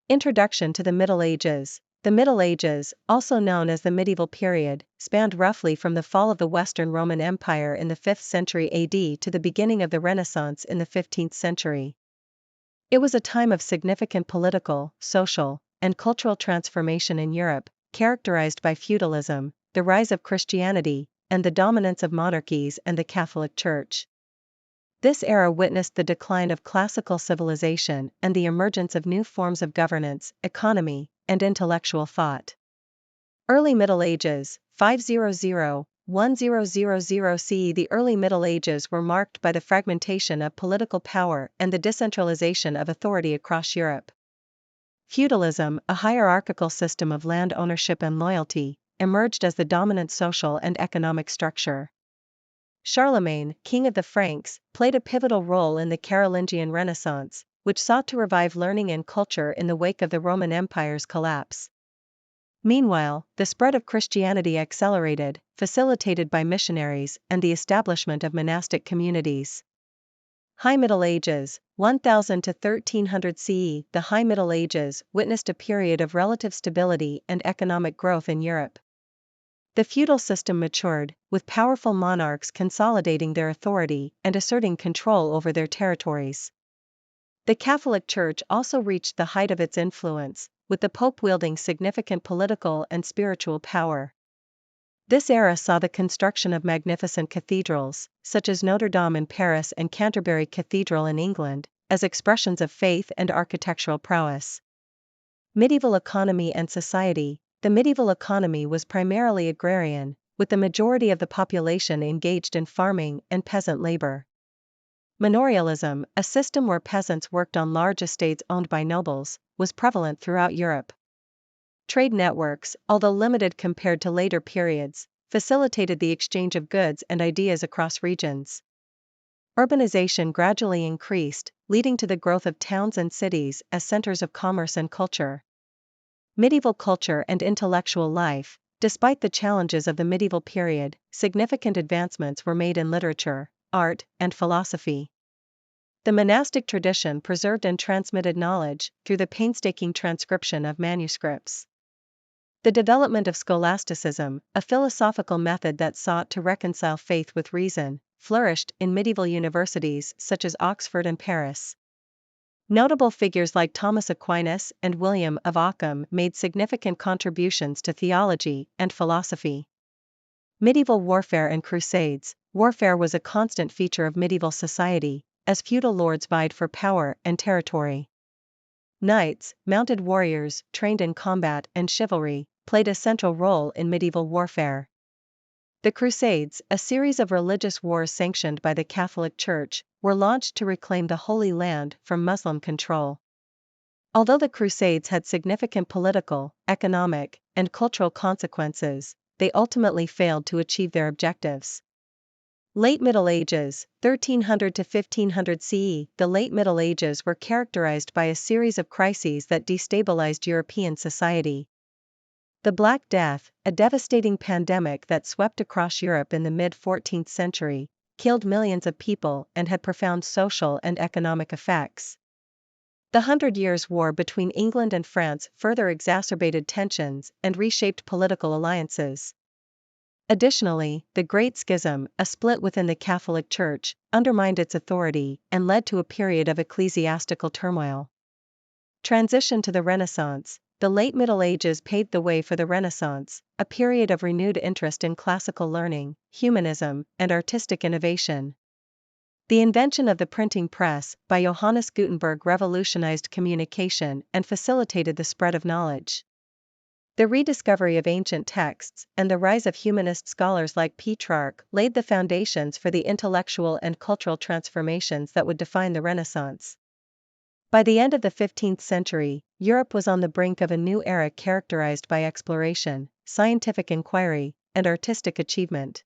Introduction to the Middle Ages. The Middle Ages, also known as the medieval period, spanned roughly from the fall of the Western Roman Empire in the 5th century AD to the beginning of the Renaissance in the 15th century. It was a time of significant political, social, and cultural transformation in Europe, characterized by feudalism, the rise of Christianity, and the dominance of monarchies and the Catholic Church. This era witnessed the decline of classical civilization and the emergence of new forms of governance, economy, and intellectual thought. Early Middle Ages, 500–1000 CE. The early Middle Ages were marked by the fragmentation of political power and the decentralization of authority across Europe. Feudalism, a hierarchical system of land ownership and loyalty, emerged as the dominant social and economic structure. Charlemagne, king of the Franks, played a pivotal role in the Carolingian Renaissance, which sought to revive learning and culture in the wake of the Roman Empire's collapse. Meanwhile, the spread of Christianity accelerated, facilitated by missionaries and the establishment of monastic communities. High Middle Ages, 1000 to 1300 CE. The High Middle Ages witnessed a period of relative stability and economic growth in Europe. The feudal system matured, with powerful monarchs consolidating their authority and asserting control over their territories. The Catholic Church also reached the height of its influence, with the Pope wielding significant political and spiritual power. This era saw the construction of magnificent cathedrals, such as Notre Dame in Paris and Canterbury Cathedral in England, as expressions of faith and architectural prowess. Medieval economy and society. The medieval economy was primarily agrarian, with the majority of the population engaged in farming and peasant labor. Manorialism, a system where peasants worked on large estates owned by nobles, was prevalent throughout Europe. Trade networks, although limited compared to later periods, facilitated the exchange of goods and ideas across regions. Urbanization gradually increased, leading to the growth of towns and cities as centers of commerce and culture. Medieval culture and intellectual life. Despite the challenges of the medieval period, significant advancements were made in literature, art, and philosophy. The monastic tradition preserved and transmitted knowledge through the painstaking transcription of manuscripts. The development of scholasticism, a philosophical method that sought to reconcile faith with reason, flourished in medieval universities such as Oxford and Paris. Notable figures like Thomas Aquinas and William of Ockham made significant contributions to theology and philosophy. Medieval warfare and crusades. Warfare was a constant feature of medieval society, as feudal lords vied for power and territory. Knights, mounted warriors, trained in combat and chivalry, played a central role in medieval warfare. The Crusades, a series of religious wars sanctioned by the Catholic Church, were launched to reclaim the Holy Land from Muslim control. Although the Crusades had significant political, economic, and cultural consequences, they ultimately failed to achieve their objectives. Late Middle Ages, 1300 to 1500 CE. The Late Middle Ages were characterized by a series of crises that destabilized European society. The Black Death, a devastating pandemic that swept across Europe in the mid-14th century, killed millions of people and had profound social and economic effects. The 100 Years' War between England and France further exacerbated tensions and reshaped political alliances. Additionally, the Great Schism, a split within the Catholic Church, undermined its authority and led to a period of ecclesiastical turmoil. Transition to the Renaissance. The late Middle Ages paved the way for the Renaissance, a period of renewed interest in classical learning, humanism, and artistic innovation. The invention of the printing press by Johannes Gutenberg revolutionized communication and facilitated the spread of knowledge. The rediscovery of ancient texts and the rise of humanist scholars like Petrarch laid the foundations for the intellectual and cultural transformations that would define the Renaissance. By the end of the 15th century, Europe was on the brink of a new era characterized by exploration, scientific inquiry, and artistic achievement.